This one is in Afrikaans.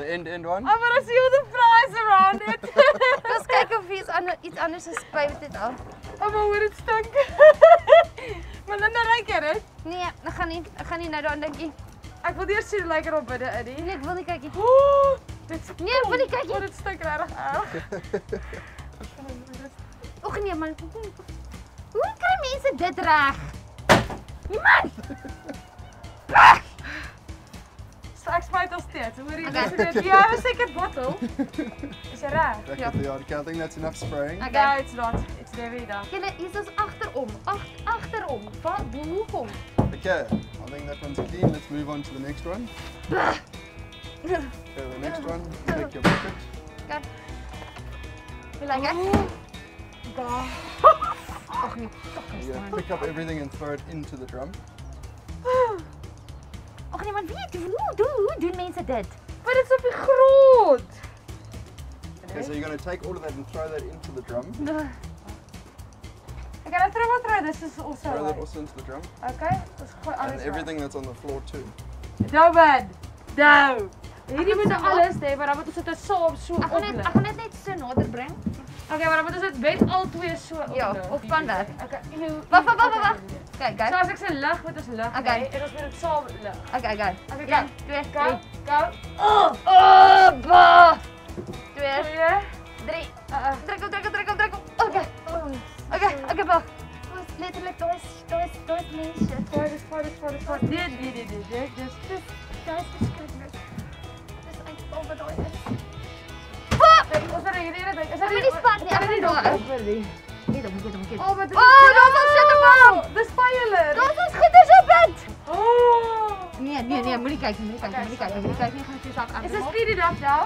The end one. I'm gonna see all the flies around it. Kom kyk of iets anders is by dit al. Oh, maar hoe dit stink. Maar Linda ruik jy dit? Nee, ek gaan nie nou daaraan dink nie. Ek wil eers sien hoe lyk dit op binne in nie. Nee, ek wil nie kyk nie. Ooh, dit is Nee, ek wil nie kyk nie. Oh, dit stink regtig erg. Och nee man. Hoe kry mense dit reg? Niemand. So ek spuit al steeds. Hoor jy Okay. dit? You have a second bottle. Is jy reg? Definitely, okay, I think that's enough spraying. No, Okay. it's not. It's very dark. Julle, hier is agterom. Agterom. Wat hoekom? Okay, I think that one's clean. Let's move on to the next one. Okay, the next one, take your bucket. Kyk. Hoe lyk dit? Och nee. You're going to pick up everything and throw it into the drum. Och nee man, hoe doen mense dit? Maar dit is op die grond. Okay, so you're going to take all of that and throw that into the drum. Okay, dan throw this is also. Throw that also into the drum. Okay, let's gooi alles. And everything that's on the floor too. Nou man. Nou. Hierdie moet nou alles hê, maar dan moet ons dit saam so Ek oplig. gaan dit net so nader bring. Okay, maar dan moet ons dit met al twee so Ja, oplig. of kan dat? Okay. Wag. Kyk. So as ek sê lig, moet ons lig. Okay. En ons moet dit saam lig. Okay, go. Okay, 1, 2, Go, 3. go. Oh, 2, 3. Druk op. Okay. Okay, pa. Letterlik, daar is mense. Voor. Nee. Dis Daar is beskryf. Dis eintlik al wat daar is. ons het hierdie ding. Is Ek weet nie spat nie, ek gaan daar. nie. Nee, dan moet ek. Oh, maar dit Daar's ons sitterbom. Dis violet. Daar's ons goeders op dit. Oh. Nee, moenie kyk nie, gaan ek vir jou sak aan. Is dit speedy enough now?